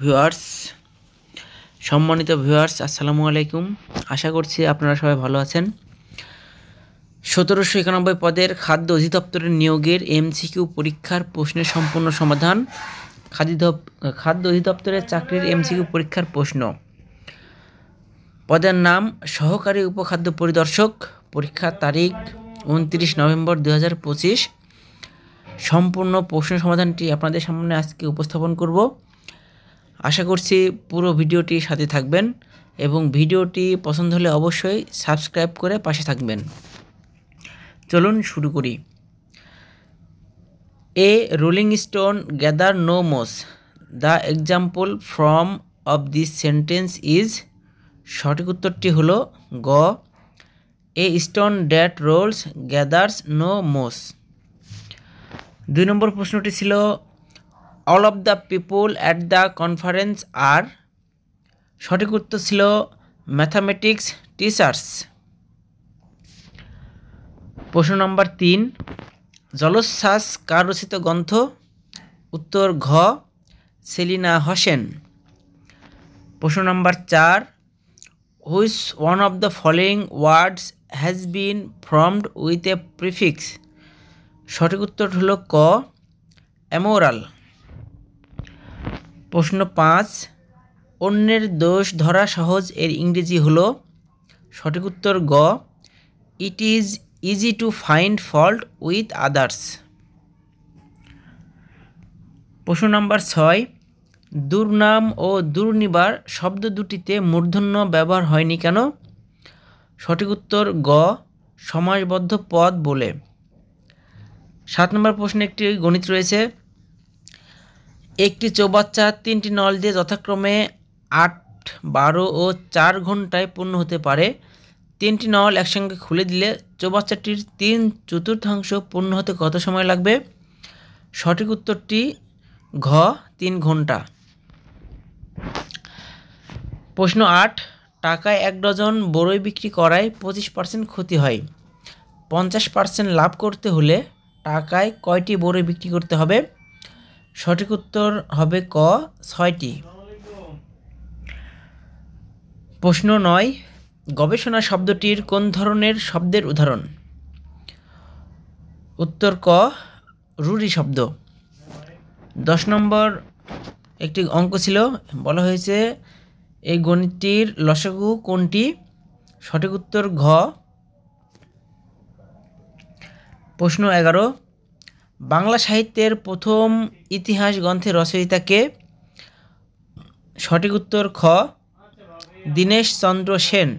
Viewers, সম্মানিত viewers, আসসালামু আলাইকুম। আশা করছি আপনারা সবাই ভালো আছেন। 1791 পদের খাদ্য অধিদপ্তরের নিয়োগের এমসিকিউ পরীক্ষার প্রশ্নের সম্পূর্ণ সমাধান। খাদ্য অধিদপ্তরের চাকরির এমসিকিউ পরীক্ষার প্রশ্ন। পদের নাম সহকারী উপখাদ্য পরিদর্শক। পরীক্ষার তারিখ 29 নভেম্বর 2025। সম্পূর্ণ প্রশ্ন সমাধানটি আপনাদের সামনে আজকে উপস্থাপন করব। আশা করছি পুরো ভিডিওটি সাথে থাকবেন এবং ভিডিওটি পছন্দ হলে অবশ্যই সাবস্ক্রাইব করে পাশে থাকবেন। চলুন শুরু করি। A rolling stone gather no moss. The example from of this sentence is. সঠিক উত্তরটি হলো গ, a stone that rolls gathers no moss. 2 নম্বর প্রশ্নটি ছিল all of the people at the conference are. সঠিক উত্তর ছিল ম্যাথামেটিক্স টিচার্স। প্রশ্ন নম্বর 3, জলোচ্ছ্বাস কার রচিত গ্রন্থ? উত্তর ঘ, সেলিনা হোসেন। প্রশ্ন নম্বর 4, which one of the following words has been formed with a prefix? সঠিক উত্তর হলো ক, অ্যামোরাল। প্রশ্ন 5, অন্যের দোষ ধরা সহজ এর ইংরেজি হলো? সঠিক উত্তর গ, it is easy to find fault with others. প্রশ্ন নম্বর 6, দুর্নাম ও দুর্নিবার শব্দ দুটিতে মূর্ধন্য ব্যবহার হয়নি কেন? সঠিক উত্তর গ, সমাসবদ্ধ পদ বলে। 7 নম্বর প্রশ্নে একটি গণিত রয়েছে। একটি চৌবাচ্চা 3টি নল দিয়ে যথাক্রমে 8, 12 ও 4 ঘন্টায় পূর্ণ হতে পারে। 3টি নল একসঙ্গে খুলে দিলে চৌবাচ্চাটির 3/4 পূর্ণ হতে কত সময় লাগবে? সঠিক উত্তরটি ঘ, 3 ঘন্টা। প্রশ্ন 8, টাকায় 1 ডজন বড়ই বিক্রি করায় 25% ক্ষতি হয়। 50% লাভ করতে হলে টাকায় কয়টি বড়ই বিক্রি করতে হবে? সঠিক উত্তর হবে ক, 6টি। প্রশ্ন 9, গবেষণা শব্দটির কোন ধরনের শব্দের উদাহরণ? উত্তর ক, রুড়ি শব্দ। 10 নম্বর একটি অঙ্ক ছিল, বলা হয়েছে এই গণিতটির লসাগু কোনটি? সঠিক উত্তর ঘ। প্রশ্ন 11, বাংলা সাহিত্যের প্রথম ইতিহাস গ্রন্থের রচয়িতা কে? সঠিক উত্তর খ, দীনেশ চন্দ্র সেন।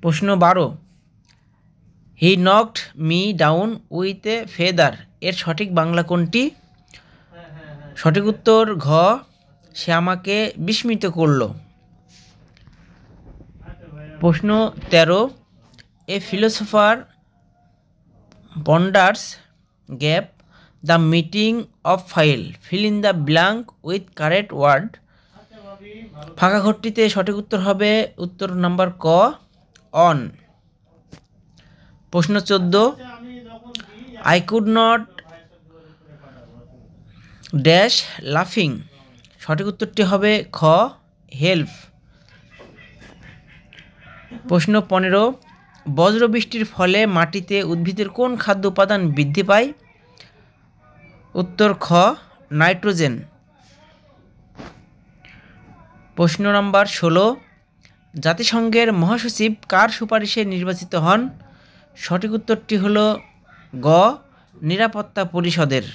প্রশ্ন 12, he knocked me down with a feather এর সঠিক বাংলা কোনটি? সঠিক উত্তর ঘ, সে আমাকে বিস্মিত করল। প্রশ্ন 13, a philosopher ponders gap the meeting of file, fill in the blank with correct word. ফাঁকা ঘরটিতে সঠিক উত্তর হবে উত্তর নাম্বার ক, অন। প্রশ্ন 14, আই কুড নট ড্যাশ লাফিং। সঠিক উত্তরটি হবে খ, হেল্প। প্রশ্ন 15, বজ্রবৃষ্টির ফলে মাটিতে উদ্ভিদের কোন খাদ্য উপাদান বৃদ্ধি পায়? উত্তর খ, নাইট্রোজেন। প্রশ্ন নাম্বার 16, জাতিসংঘের মহাসচিব কার সুপারিশে নির্বাচিত হন? সঠিক উত্তরটি হল গ, নিরাপত্তা পরিষদের।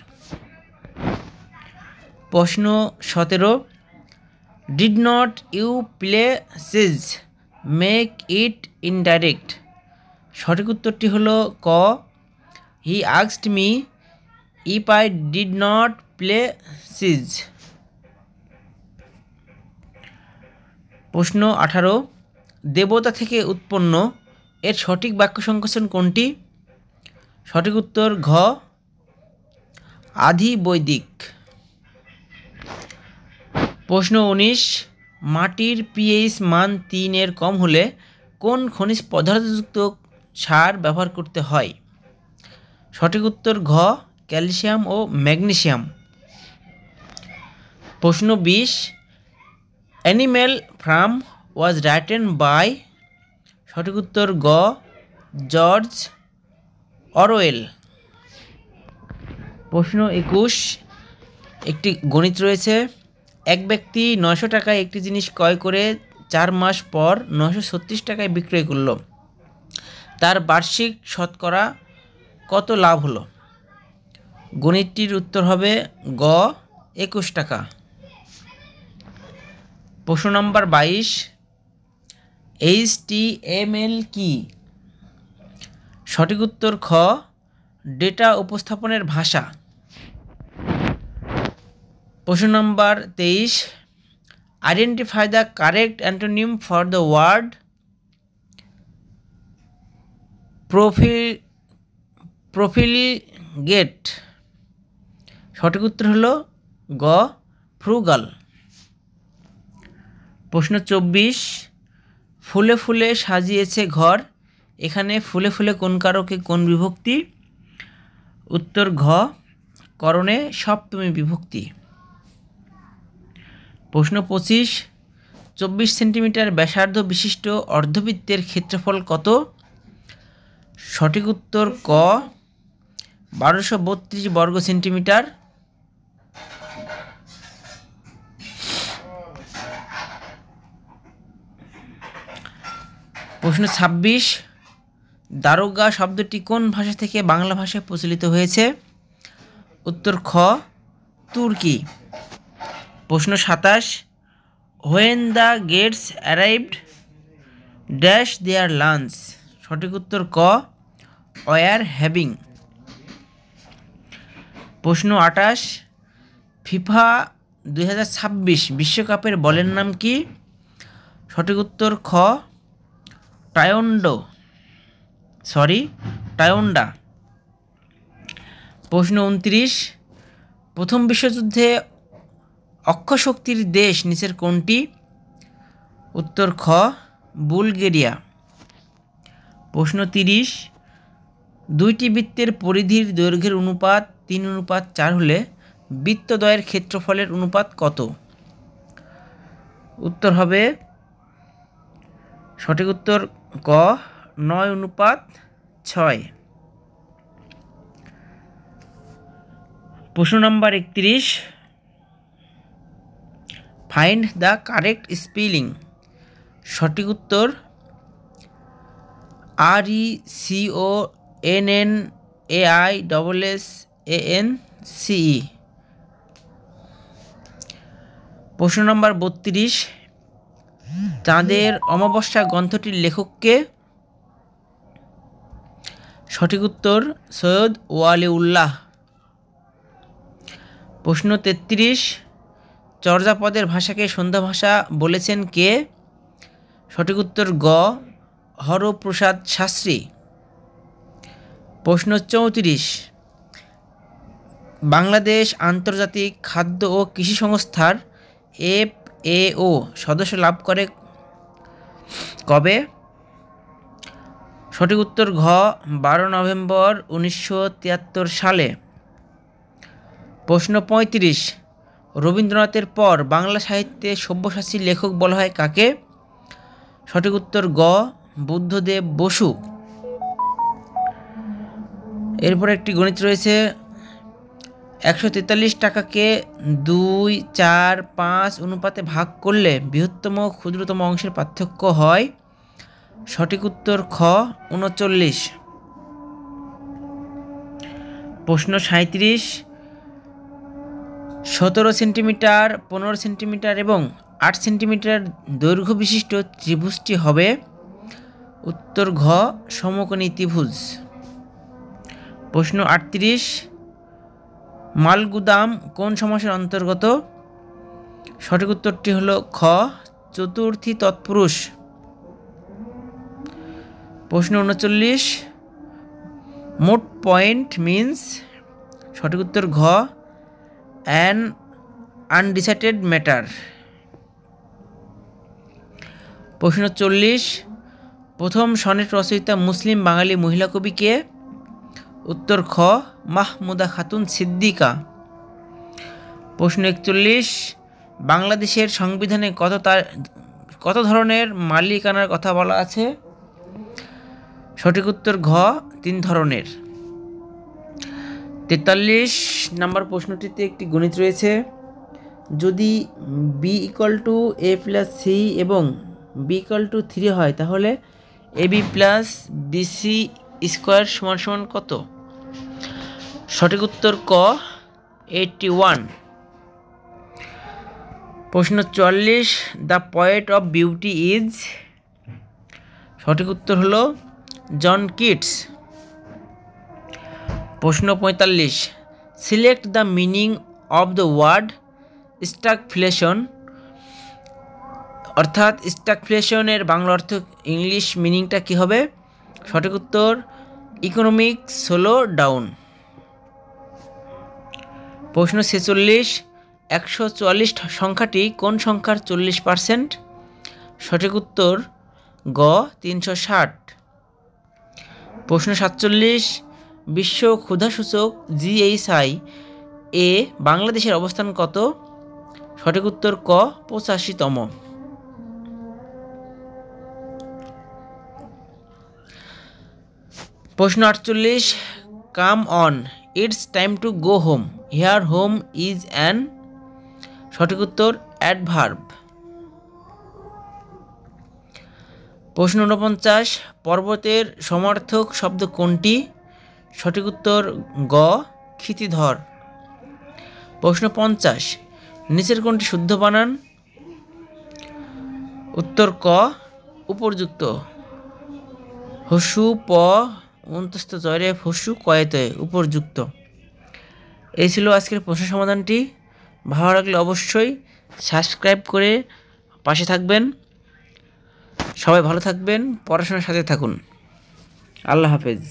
প্রশ্ন 17, did not you places make it indirect. সঠিক উত্তরটি হল ক, he asked me if I did not places. প্রশ্ন 18, দেবতা থেকে উৎপন্ন এর সঠিক বাক্য সংকোচন কোনটি? সঠিক উত্তর ঘ, আদি বৈদিক। প্রশ্ন 19, মাটির পিএইচ মান 3 এর কম হলে কোন খনিজ পদার্থযুক্ত সার ব্যবহার করতে হয়? সঠিক উত্তর ঘ, ক্যালসিয়াম ও ম্যাগনেসিয়াম। প্রশ্ন 20 Animal Farm was written by সঠিক উত্তর গ জর্জ অরওয়েল। প্রশ্ন 21 একটি গণিত রয়েছে। এক ব্যক্তি 900 টাকায় একটি জিনিস ক্রয় করে 4 মাস পর 936 টাকায় বিক্রয় করল, তার বার্ষিক শতকরা কত লাভ হলো? গণিতটির উত্তর হবে গ 21 টাকা। প্রশ্ন নম্বর 22 HTML কি? সঠিক উত্তর খ ডেটা উপস্থাপনের ভাষা। প্রশ্ন নম্বর 23 identify the correct antonym for the word profligate. সঠিক উত্তর হলো গ ফ্রুগাল। প্রশ্ন 24 ফুলে ফুলে সাজিয়েছে ঘর, এখানে ফুলে ফুলে কোন কারকে কোন বিভক্তি? উত্তর ঘ করণে সপ্তমী বিভক্তি। প্রশ্ন 25 24 সেন্টিমিটার ব্যাসার্ধ বিশিষ্ট অর্ধবৃত্তের ক্ষেত্রফল কত? সঠিক উত্তর ক 1232 বর্গ সেন্টিমিটার। প্রশ্ন 26 দারোগা শব্দটি কোন ভাষা থেকে বাংলা ভাষায় প্রচলিত হয়েছে? উত্তর খ তুর্কি। প্রশ্ন 27 when the guests arrived dash their lunch. সঠিক উত্তর ক ওয়ার হ্যাভিং। প্রশ্ন 28 ফিফা 2026 বিশ্বকাপের বলের নাম কি? সঠিক উত্তর খ টায়োন্ডা। প্রশ্ন 29 প্রথম বিশ্বযুদ্ধে অক্ষশক্তির দেশ নিচের কোনটি? উত্তর খ বুলগেরিয়া। প্রশ্ন 30 দুইটি বৃত্তের পরিধির দৈর্ঘ্যের অনুপাত 3:4 হলে বৃত্তদ্বয়ের ক্ষেত্রফলের অনুপাত কত? উত্তর হবে সঠিক উত্তর ক 9:6। প্রশ্ন নম্বর 31 ফাইন্ড দ্য কারেক্ট স্পেলিং। সঠিক উত্তর RECONNAISSANCE। প্রশ্ন নম্বর 32 চাঁদের অমাবস্যা গ্রন্থটির লেখককে? সঠিক উত্তর সৈয়দ ওয়ালিউল্লাহ। প্রশ্ন 33 চর্যাপদের ভাষাকে সন্ধ্যা ভাষা বলেছেন কে? সঠিক উত্তর গ হরপ্রসাদ শাস্ত্রী। প্রশ্ন 34 বাংলাদেশ আন্তর্জাতিক খাদ্য ও কৃষি সংস্থার FAO সদস্য লাভ করে কবে? সঠিক উত্তর ঘ 12 নভেম্বর 1973 সালে। প্রশ্ন 35 রবীন্দ্রনাথের পর বাংলা সাহিত্যে সব্যসাচী লেখক বলা হয় কাকে? সঠিক উত্তর গ বুদ্ধদেব বসু। এরপর একটি গণিত রয়েছে 143 টাকাকে 2, 4, 5 অনুপাতে ভাগ করলে বৃহত্তম ক্ষুদ্রতম অংশের পার্থক্য হয়? সঠিক উত্তর খ 39। প্রশ্ন 37 17 সেন্টিমিটার 15 সেন্টিমিটার এবং 8 সেন্টিমিটার দৈর্ঘ্য বিশিষ্ট ত্রিভুজটি হবে? উত্তর ঘ সমকোণী ত্রিভুজ। প্রশ্ন 38 মালগুদাম কোন সমাসের অন্তর্গত? সঠিক উত্তরটি হলো খ চতুর্থী তৎপুরুষ। প্রশ্ন 39 মোট পয়েন্ট মিন্স। সঠিক উত্তর ঘ অ্যান আনডিসাইডেড ম্যাটার। প্রশ্ন 40 প্রথম সনেট রচয়িতা মুসলিম বাঙালি মহিলা কবি কে? উত্তর খ মাহমুদা খাতুন সিদ্দিকা। প্রশ্ন 41 বাংলাদেশের সংবিধানে কত ধরনের মালিকানার কথা বলা আছে? সঠিক উত্তর ঘ 3 ধরনের। 43 নম্বর প্রশ্নটিতে একটি গণিত রয়েছে। যদি B equal to A plus C এবং বি ইকুয়াল টু 3 হয় তাহলে A B plus BC square সমান সমান কত? সঠিক উত্তর ক 81। প্রশ্ন 44 the poet of beauty is, সঠিক উত্তর হলো জন কিটস। প্রশ্ন 45 select the meaning of the word stagflation, অর্থাৎ স্ট্যাগফ্লেশনের বাংলা অর্থ ইংলিশ মিনিংটা কী হবে? সঠিক উত্তর ইকোনমিক স্লো ডাউন। প্রশ্ন 46 144 সংখ্যাটি কোন সংখ্যার 40%? সঠিক উত্তর গ 360। প্রশ্ন 47 বিশ্ব ক্ষুধাসূচক GHI এ বাংলাদেশের অবস্থান কত? সঠিক উত্তর ক 85তম। প্রশ্ন 48 come on it's time to go home, here home is an, সঠিক উত্তর অ্যাডভার্ব। প্রশ্ন 49 পর্বতের সমার্থক শব্দ কোনটি? সঠিক উত্তর গ ক্ষিতিধর। প্রশ্ন 50 নিচের কোনটি শুদ্ধ বানান? উত্তর ক উপযুক্ত। হসু প অন্তস্থ জয়রে হসু কয়েতয়ে উপযুক্ত। এই ছিল আজকের প্রশ্ন সমাধানটি। ভালো লাগলে অবশ্যই সাবস্ক্রাইব করে পাশে থাকবেন। সবাই ভালো থাকবেন, পড়াশোনার সাথে থাকুন। আল্লাহ হাফেজ।